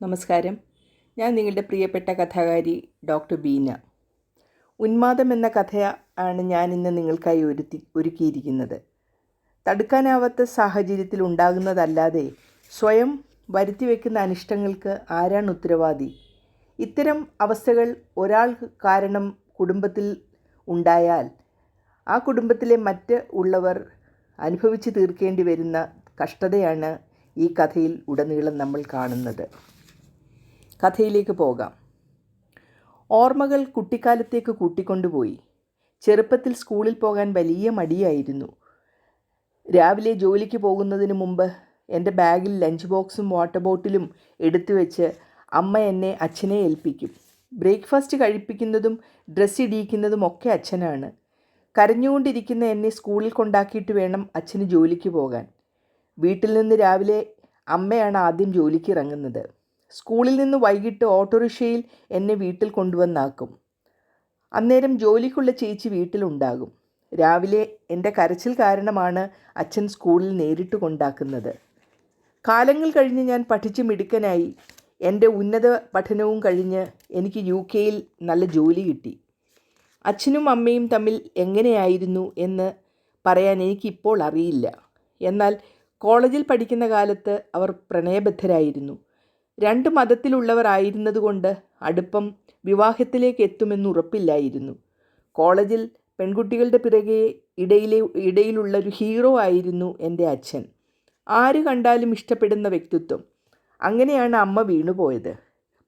നമസ്കാരം. ഞാൻ നിങ്ങളുടെ പ്രിയപ്പെട്ട കഥാകാരി ഡോക്ടർ ബീന. ഉന്മാദം എന്ന കഥയാണ് ഞാനിന്ന് നിങ്ങൾക്കായി ഒരുക്കിയിരിക്കുന്നത്. തടുക്കാനാവാത്ത സാഹചര്യത്തിൽ ഉണ്ടാകുന്നതല്ലാതെ സ്വയം വരുത്തിവെക്കുന്ന അനിഷ്ടങ്ങൾക്ക് ആരാണ് ഉത്തരവാദി? ഇത്തരം അവസ്ഥകൾ ഒരാൾ കാരണം കുടുംബത്തിൽ ഉണ്ടായാൽ ആ കുടുംബത്തിലെ മറ്റ് ഉള്ളവർ അനുഭവിച്ച് തീർക്കേണ്ടി വരുന്ന കഷ്ടതയാണ് ഈ കഥയിൽ ഉടനീളം നമ്മൾ കാണുന്നത്. കഥയിലേക്ക് പോകാം. ഓർമ്മകൾ കുട്ടിക്കാലത്തേക്ക് കൂട്ടിക്കൊണ്ടുപോയി. ചെറുപ്പത്തിൽ സ്കൂളിൽ പോകാൻ വലിയ മടിയായിരുന്നു. രാവിലെ ജോലിക്ക് പോകുന്നതിന് മുമ്പ് എൻ്റെ ബാഗിൽ ലഞ്ച് ബോക്സും വാട്ടർ ബോട്ടിലും എടുത്തു വെച്ച് അമ്മ എന്നെ അച്ഛനെ ഏൽപ്പിക്കും. ബ്രേക്ക്ഫാസ്റ്റ് കഴിപ്പിക്കുന്നതും ഡ്രസ്സ് ഇടിയിക്കുന്നതും ഒക്കെ അച്ഛനാണ്. കരഞ്ഞുകൊണ്ടിരിക്കുന്ന എന്നെ സ്കൂളിൽ കൊണ്ടാക്കിയിട്ട് വേണം അച്ഛന് ജോലിക്ക് പോകാൻ. വീട്ടിൽ നിന്ന് രാവിലെ അമ്മയാണ് ആദ്യം ജോലിക്ക് ഇറങ്ങുന്നത്. സ്കൂളിൽ നിന്ന് വൈകിട്ട് ഓട്ടോറിക്ഷയിൽ എന്നെ വീട്ടിൽ കൊണ്ടുവന്നാക്കും. അന്നേരം ജോലിക്കുള്ള ചേച്ചി വീട്ടിലുണ്ടാകും. രാവിലെ എൻ്റെ കരച്ചിൽ കാരണമാണ് അച്ഛൻ സ്കൂളിൽ നേരിട്ട് കൊണ്ടാക്കുന്നത്. കാലങ്ങൾ കഴിഞ്ഞ് ഞാൻ പഠിച്ച് മിടുക്കനായി. എൻ്റെ ഉന്നത പഠനവും കഴിഞ്ഞ് എനിക്ക് UK-യിൽ നല്ല ജോലി കിട്ടി. അച്ഛനും അമ്മയും തമ്മിൽ എങ്ങനെയായിരുന്നു എന്ന് പറയാൻ എനിക്കിപ്പോൾ അറിയില്ല. എന്നാൽ കോളേജിൽ പഠിക്കുന്ന കാലത്ത് അവർ പ്രണയബദ്ധരായിരുന്നു. രണ്ട് മതത്തിലുള്ളവർ ആയിരുന്നതുകൊണ്ട് അടുപ്പം വിവാഹത്തിലേക്ക് എത്തുമെന്ന് ഉറപ്പില്ലായിരുന്നു. കോളേജിൽ പെൺകുട്ടികളുടെ പിറകെ ഇടയിലുള്ളൊരു ഹീറോ ആയിരുന്നു എൻ്റെ അച്ഛൻ. ആര് കണ്ടാലും ഇഷ്ടപ്പെടുന്ന വ്യക്തിത്വം. അങ്ങനെയാണ് അമ്മ വീണുപോയത്.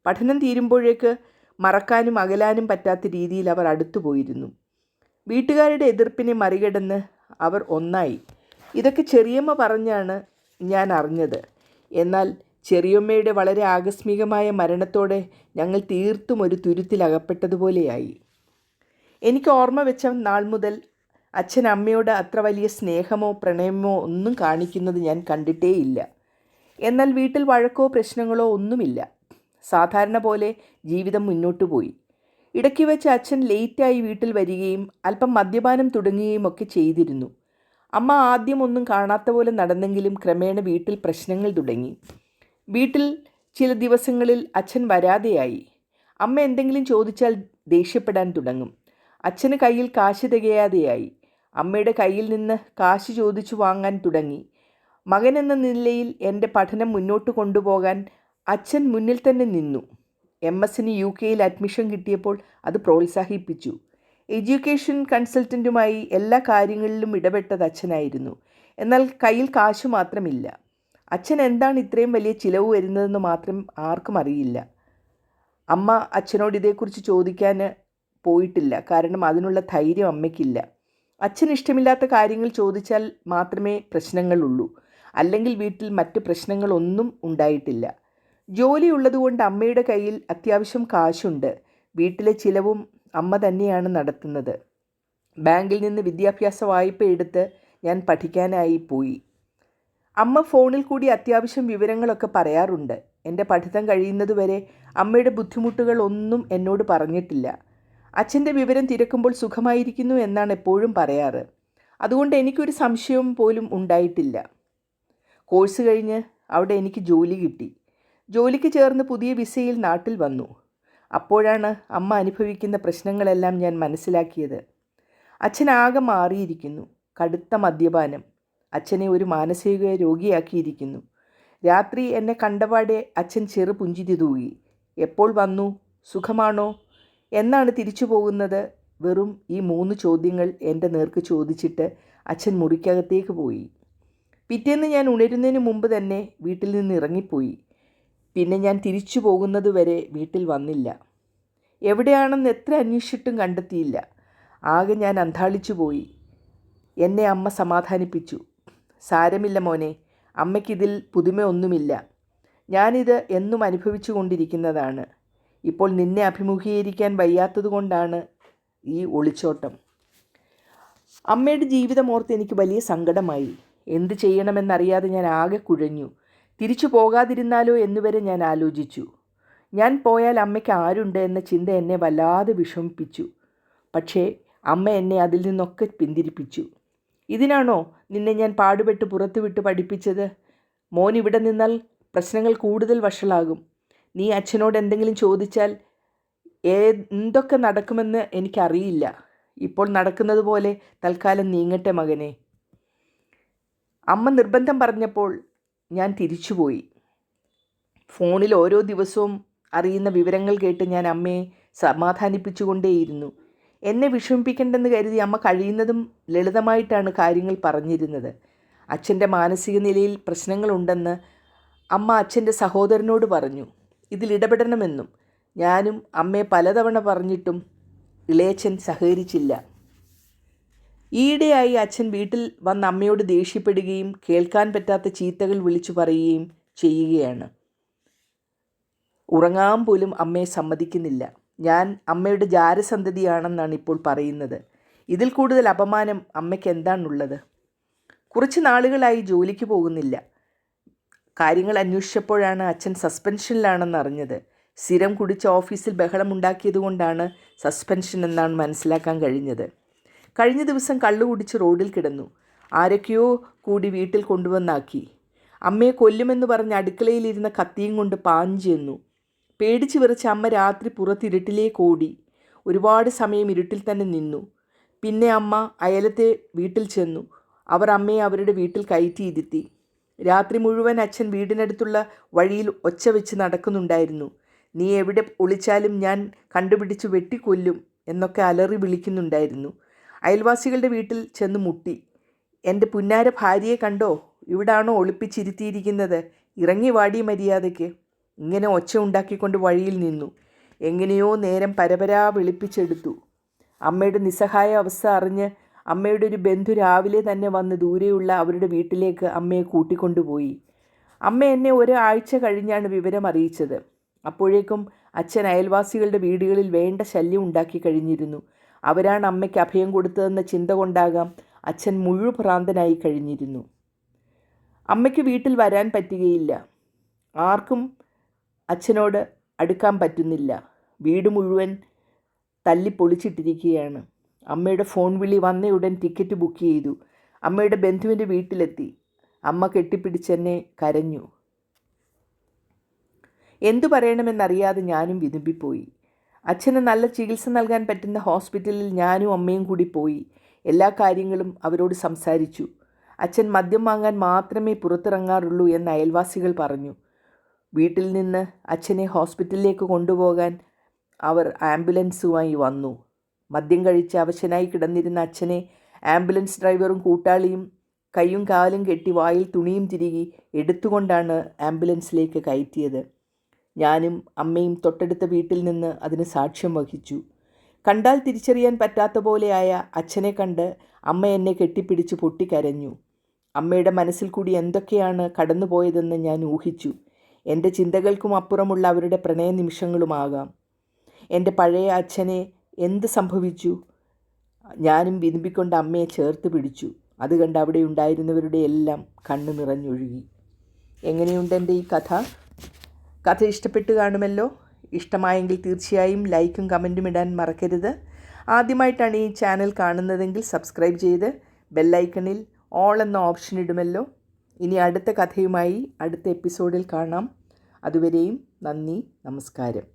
പഠനം തീരുമ്പോഴേക്ക് മറക്കാനും അകലാനും പറ്റാത്ത രീതിയിൽ അവർ അടുത്തുപോയിരുന്നു. വീട്ടുകാരുടെ എതിർപ്പിനെ മറികടന്ന് അവർ ഒന്നായി. ഇതൊക്കെ ചെറിയമ്മ പറഞ്ഞാണ് ഞാൻ അറിഞ്ഞത്. എന്നാൽ ചെറിയമ്മയുടെ വളരെ ആകസ്മികമായ മരണത്തോടെ ഞങ്ങൾ തീർത്തും ഒരു തുരുത്തിലകപ്പെട്ടതുപോലെയായി. എനിക്ക് ഓർമ്മ വെച്ച നാൾ മുതൽ അച്ഛൻ അമ്മയോട് അത്ര വലിയ സ്നേഹമോ പ്രണയമോ ഒന്നും കാണിക്കുന്നത് ഞാൻ കണ്ടിട്ടേയില്ല. എന്നാൽ വീട്ടിൽ വഴക്കോ പ്രശ്നങ്ങളോ ഒന്നുമില്ല. സാധാരണ പോലെ ജീവിതം മുന്നോട്ടു പോയി. ഇടയ്ക്ക് വെച്ച് അച്ഛൻ ലേറ്റായി വീട്ടിൽ വരികയും അല്പം മദ്യപാനം തുടങ്ങുകയും ഒക്കെ ചെയ്തിരുന്നു. അമ്മ ആദ്യം ഒന്നും കാണാത്ത പോലെ നടന്നെങ്കിലും ക്രമേണ വീട്ടിൽ പ്രശ്നങ്ങൾ തുടങ്ങി. വീട്ടിൽ ചില ദിവസങ്ങളിൽ അച്ഛൻ വരാതെയായി. അമ്മ എന്തെങ്കിലും ചോദിച്ചാൽ ദേഷ്യപ്പെടാൻ തുടങ്ങും. അച്ഛന് കയ്യിൽ കാശ് തികയാതെയായി. അമ്മയുടെ കയ്യിൽ നിന്ന് കാശ് ചോദിച്ചു വാങ്ങാൻ തുടങ്ങി. മകൻ എന്ന നിലയിൽ എൻ്റെ പഠനം മുന്നോട്ട് കൊണ്ടുപോകാൻ അച്ഛൻ മുന്നിൽ തന്നെ നിന്നു. MS-ന് UK-യിൽ അഡ്മിഷൻ കിട്ടിയപ്പോൾ അത് പ്രോത്സാഹിപ്പിച്ചു. എഡ്യൂക്കേഷൻ കൺസൾട്ടൻറ്റുമായി എല്ലാ കാര്യങ്ങളിലും ഇടപെട്ടത് അച്ഛനായിരുന്നു. എന്നാൽ കയ്യിൽ കാശ് മാത്രമില്ല. അച്ഛൻ എന്താണ് ഇത്രയും വലിയ ചിലവ് വരുന്നതെന്ന് മാത്രം ആർക്കും അറിയില്ല. അമ്മ അച്ഛനോട് ഇതേക്കുറിച്ച് ചോദിക്കാൻ പോയിട്ടില്ല. കാരണം അതിനുള്ള ധൈര്യം അമ്മയ്ക്കില്ല. അച്ഛന് ഇഷ്ടമില്ലാത്ത കാര്യങ്ങൾ ചോദിച്ചാൽ മാത്രമേ പ്രശ്നങ്ങളുള്ളൂ. അല്ലെങ്കിൽ വീട്ടിൽ മറ്റ് പ്രശ്നങ്ങളൊന്നും ഉണ്ടായിട്ടില്ല. ജോലി ഉള്ളതുകൊണ്ട് അമ്മയുടെ കയ്യിൽ അത്യാവശ്യം കാശുണ്ട്. വീട്ടിലെ ചിലവും അമ്മ തന്നെയാണ് നടത്തുന്നത്. ബാങ്കിൽ നിന്ന് വിദ്യാഭ്യാസ വായ്പ എടുത്ത് ഞാൻ പഠിക്കാനായി പോയി. അമ്മ ഫോണിൽ കൂടി അത്യാവശ്യം വിവരങ്ങളൊക്കെ പറയാറുണ്ട്. എൻ്റെ പഠിത്തം കഴിയുന്നതുവരെ അമ്മയുടെ ബുദ്ധിമുട്ടുകൾ ഒന്നും എന്നോട് പറഞ്ഞിട്ടില്ല. അച്ഛൻ്റെ വിവരം തിരക്കുമ്പോൾ സുഖമായിരിക്കുന്നു എന്നാണ് എപ്പോഴും പറയാറ്. അതുകൊണ്ട് എനിക്കൊരു സംശയവും പോലും ഉണ്ടായിട്ടില്ല. കോഴ്സ് കഴിഞ്ഞ് അവിടെ എനിക്ക് ജോലി കിട്ടി. ജോലിക്ക് ചേർന്ന് പുതിയ വിസയിൽ നാട്ടിൽ വന്നു. അപ്പോഴാണ് അമ്മ അനുഭവിക്കുന്ന പ്രശ്നങ്ങളെല്ലാം ഞാൻ മനസ്സിലാക്കിയത്. അച്ഛനാകെ മാറിയിരിക്കുന്നു. കടുത്ത മദ്യപാനം അച്ഛനെ ഒരു മാനസിക രോഗിയാക്കിയിരിക്കുന്നു. രാത്രി എന്നെ കണ്ടപാടെ അച്ഛൻ ചെറു പുഞ്ചിരി തൂകി. എപ്പോൾ വന്നു? സുഖമാണോ? എന്നാണ് തിരിച്ചു പോകുന്നത്? വെറും ഈ 3 ചോദ്യങ്ങൾ എൻ്റെ നേർക്ക് ചോദിച്ചിട്ട് അച്ഛൻ മുറിക്കകത്തേക്ക് പോയി. പിറ്റേന്ന് ഞാൻ ഉണരുന്നതിന് മുമ്പ് തന്നെ വീട്ടിൽ നിന്ന് ഇറങ്ങിപ്പോയി. പിന്നെ ഞാൻ തിരിച്ചു പോകുന്നതുവരെ വീട്ടിൽ വന്നില്ല. എവിടെയാണെന്ന് എത്ര അന്വേഷിച്ചിട്ടും കണ്ടെത്തിയില്ല. ആകെ ഞാൻ അന്ധാളിച്ചു പോയി. എന്നെ അമ്മ സമാധാനിപ്പിച്ചു. സാരമില്ല മോനെ, അമ്മയ്ക്കിതിൽ പുതുമയൊന്നുമില്ല. ഞാനിത് എന്നും അനുഭവിച്ചു കൊണ്ടിരിക്കുന്നതാണ്. ഇപ്പോൾ നിന്നെ അഭിമുഖീകരിക്കാൻ വയ്യാത്തതുകൊണ്ടാണ് ഈ ഒളിച്ചോട്ടം. അമ്മയുടെ ജീവിതമോർത്ത് എനിക്ക് വലിയ സങ്കടമായി. എന്ത് ചെയ്യണമെന്നറിയാതെ ഞാൻ ആകെ കുഴഞ്ഞു. തിരിച്ചു പോകാതിരുന്നാലോ എന്നുവരെ ഞാൻ ആലോചിച്ചു. ഞാൻ പോയാൽ അമ്മയ്ക്ക് ആരുണ്ട് എന്ന ചിന്ത എന്നെ വല്ലാതെ വിഷമിപ്പിച്ചു. പക്ഷേ അമ്മ എന്നെ അതിൽ നിന്നൊക്കെ പിന്തിരിപ്പിച്ചു. ഇതിനാണോ നിന്നെ ഞാൻ പാടുപെട്ട് പുറത്തുവിട്ട് പഠിപ്പിച്ചത്? മോൻ ഇവിടെ നിന്നാൽ പ്രശ്നങ്ങൾ കൂടുതൽ വഷളാകും. നീ അച്ഛനോട് എന്തെങ്കിലും ചോദിച്ചാൽ എന്തൊക്കെ നടക്കുമെന്ന് എനിക്കറിയില്ല. ഇപ്പോൾ നടക്കുന്നത് പോലെ തൽക്കാലം നീങ്ങട്ടെ മകനെ. അമ്മ നിർബന്ധം പറഞ്ഞപ്പോൾ ഞാൻ തിരിച്ചുപോയി. ഫോണിൽ ഓരോ ദിവസവും അറിയുന്ന വിവരങ്ങൾ കേട്ട് ഞാൻ അമ്മയെ സമാധാനിപ്പിച്ചുകൊണ്ടേയിരുന്നു. എന്നെ വിഷമിപ്പിക്കേണ്ടെന്ന് കരുതി അമ്മ കഴിയുന്നതും ലളിതമായിട്ടാണ് കാര്യങ്ങൾ പറഞ്ഞിരുന്നത്. അച്ഛൻ്റെ മാനസിക നിലയിൽ പ്രശ്നങ്ങളുണ്ടെന്ന് അമ്മ അച്ഛൻ്റെ സഹോദരനോട് പറഞ്ഞു. ഇതിലിടപെടണമെന്നും ഞാനും അമ്മയെ പലതവണ പറഞ്ഞിട്ടും ഇളയച്ചൻ സഹകരിച്ചില്ല. ഈയിടെയായി അച്ഛൻ വീട്ടിൽ വന്ന് അമ്മയോട് ദേഷ്യപ്പെടുകയും കേൾക്കാൻ പറ്റാത്ത ചീത്തകൾ വിളിച്ചു പറയുകയും ചെയ്യുകയാണ്. ഉറങ്ങാൻ പോലും അമ്മയെ സമ്മതിക്കുന്നില്ല. ഞാൻ അമ്മയുടെ ജാരസന്തതിയാണെന്നാണ് ഇപ്പോൾ പറയുന്നത്. ഇതിൽ കൂടുതൽ അപമാനം അമ്മയ്ക്ക് എന്താണുള്ളത്? കുറച്ച് നാളുകളായി ജോലിക്ക് പോകുന്നില്ല. കാര്യങ്ങൾ അന്വേഷിച്ചപ്പോഴാണ് അച്ഛൻ സസ്പെൻഷനിലാണെന്ന് അറിഞ്ഞത്. സ്ഥിരം കുടിച്ച് ഓഫീസിൽ ബഹളമുണ്ടാക്കിയതുകൊണ്ടാണ് സസ്പെൻഷൻ എന്നാണ് മനസ്സിലാക്കാൻ കഴിഞ്ഞത്. കഴിഞ്ഞ ദിവസം കള്ളു കുടിച്ച് റോഡിൽ കിടന്നു. ആരൊക്കെയോ കൂടി വീട്ടിൽ കൊണ്ടുവന്നാക്കി. അമ്മയെ കൊല്ലുമെന്ന് പറഞ്ഞ് അടുക്കളയിലിരുന്ന കത്തിയും കൊണ്ട് പാഞ്ഞു ചെന്നു. പേടിച്ച് വിറച്ച് അമ്മ രാത്രി പുറത്തിരുട്ടിലേക്ക് ഓടി. ഒരുപാട് സമയം ഇരുട്ടിൽ തന്നെ നിന്നു. പിന്നെ അമ്മ അയലത്തെ വീട്ടിൽ ചെന്നു. അവർ അമ്മയെ അവരുടെ വീട്ടിൽ കയറ്റിയിരുത്തി. രാത്രി മുഴുവൻ അച്ഛൻ വീടിനടുത്തുള്ള വഴിയിൽ ഒച്ച വെച്ച് നടക്കുന്നുണ്ടായിരുന്നു. നീ എവിടെ ഒളിച്ചാലും ഞാൻ കണ്ടുപിടിച്ച് വെട്ടിക്കൊല്ലും എന്നൊക്കെ അലറി വിളിക്കുന്നുണ്ടായിരുന്നു. അയൽവാസികളുടെ വീട്ടിൽ ചെന്ന് മുട്ടി. എൻ്റെ പുന്നാര ഭാര്യയെ കണ്ടോ? ഇവിടാണോ ഒളിപ്പിച്ചിരുത്തിയിരിക്കുന്നത്? ഇറങ്ങി വാടി മര്യാദയ്ക്ക്. ഇങ്ങനെ ഒച്ച ഉണ്ടാക്കിക്കൊണ്ട് വഴിയിൽ നിന്നു. എങ്ങനെയോ നേരം പരപരാ വിളിപ്പിച്ചെടുത്തു. അമ്മയുടെ നിസ്സഹായ അവസ്ഥ അറിഞ്ഞ് അമ്മയുടെ ഒരു ബന്ധു രാവിലെ തന്നെ വന്ന് ദൂരെയുള്ള അവരുടെ വീട്ടിലേക്ക് അമ്മയെ കൂട്ടിക്കൊണ്ടുപോയി. അമ്മ എന്നെ ഒരാഴ്ച കഴിഞ്ഞാണ് വിവരം അറിയിച്ചത്. അപ്പോഴേക്കും അച്ഛൻ അയൽവാസികളുടെ വീടുകളിൽ വേണ്ട ശല്യം ഉണ്ടാക്കി കഴിഞ്ഞിരുന്നു. അവരാണ് അമ്മയ്ക്ക് അഭയം കൊടുത്തതെന്ന ചിന്ത കൊണ്ടാകാം അച്ഛൻ മുഴുഭ്രാന്തനായി കഴിഞ്ഞിരുന്നു. അമ്മയ്ക്ക് വീട്ടിൽ വരാൻ പറ്റുകയില്ല. ആർക്കും അച്ഛനോട് അടുക്കാൻ പറ്റുന്നില്ല. വീട് മുഴുവൻ തല്ലിപ്പൊളിച്ചിട്ടിരിക്കുകയാണ്. അമ്മയുടെ ഫോൺ വിളി വന്നയുടൻ ടിക്കറ്റ് ബുക്ക് ചെയ്തു. അമ്മയുടെ ബന്ധുവിൻ്റെ വീട്ടിലെത്തി. അമ്മ കെട്ടിപ്പിടിച്ചെന്നെ കരഞ്ഞു. എന്തു പറയണമെന്നറിയാതെ ഞാനും വിതുമ്പിപ്പോയി. അച്ഛന് നല്ല ചികിത്സ നൽകാൻ പറ്റുന്ന ഹോസ്പിറ്റലിൽ ഞാനും അമ്മയും കൂടി പോയി. എല്ലാ കാര്യങ്ങളും അവരോട് സംസാരിച്ചു. അച്ഛൻ മദ്യം വാങ്ങാൻ മാത്രമേ പുറത്തിറങ്ങാറുള്ളൂ എന്ന് അയൽവാസികൾ പറഞ്ഞു. വീട്ടിൽ നിന്ന് അച്ഛനെ ഹോസ്പിറ്റലിലേക്ക് കൊണ്ടുപോകാൻ അവർ ആംബുലൻസുമായി വന്നു. മദ്യം കഴിച്ച് അവശനായി കിടന്നിരുന്ന അച്ഛനെ ആംബുലൻസ് ഡ്രൈവറും കൂട്ടാളിയും കൈയും കാലും കെട്ടി വായിൽ തുണിയും തിരുകി എടുത്തുകൊണ്ടാണ് ആംബുലൻസിലേക്ക് കയറ്റിയത്. ഞാനും അമ്മയും തൊട്ടടുത്ത വീട്ടിൽ നിന്ന് അതിന് സാക്ഷ്യം വഹിച്ചു. കണ്ടാൽ തിരിച്ചറിയാൻ പറ്റാത്ത പോലെയായ അച്ഛനെ കണ്ട് അമ്മ എന്നെ കെട്ടിപ്പിടിച്ച് പൊട്ടിക്കരഞ്ഞു. അമ്മയുടെ മനസ്സിൽ കൂടി എന്തൊക്കെയാണ് കടന്നുപോയതെന്ന് ഞാൻ ഊഹിച്ചു. എൻ്റെ ചിന്തകൾക്കും അപ്പുറമുള്ള അവരുടെ പ്രണയ നിമിഷങ്ങളുമാകാം. എൻ്റെ പഴയ അച്ഛനെ എന്ത് സംഭവിച്ചു? ഞാനും വിതുമ്പിക്കൊണ്ട് അമ്മയെ ചേർത്ത് പിടിച്ചു. അത് കണ്ട് അവിടെ ഉണ്ടായിരുന്നവരുടെ എല്ലാം കണ്ണ് നിറഞ്ഞൊഴുകി. എങ്ങനെയുണ്ട് എൻ്റെ ഈ കഥ? കഥ ഇഷ്ടപ്പെട്ട് കാണുമല്ലോ. ഇഷ്ടമായെങ്കിൽ തീർച്ചയായും ലൈക്കും കമൻറ്റും ഇടാൻ മറക്കരുത്. ആദ്യമായിട്ടാണ് ഈ ചാനൽ കാണുന്നതെങ്കിൽ സബ്സ്ക്രൈബ് ചെയ്ത് ബെല്ലൈക്കണിൽ ഓൾ എന്ന ഓപ്ഷൻ ഇടുമല്ലോ. ഇനി അടുത്ത കഥയുമായി അടുത്ത എപ്പിസോഡിൽ കാണാം. അതുവരെയും നന്ദി, നമസ്കാരം.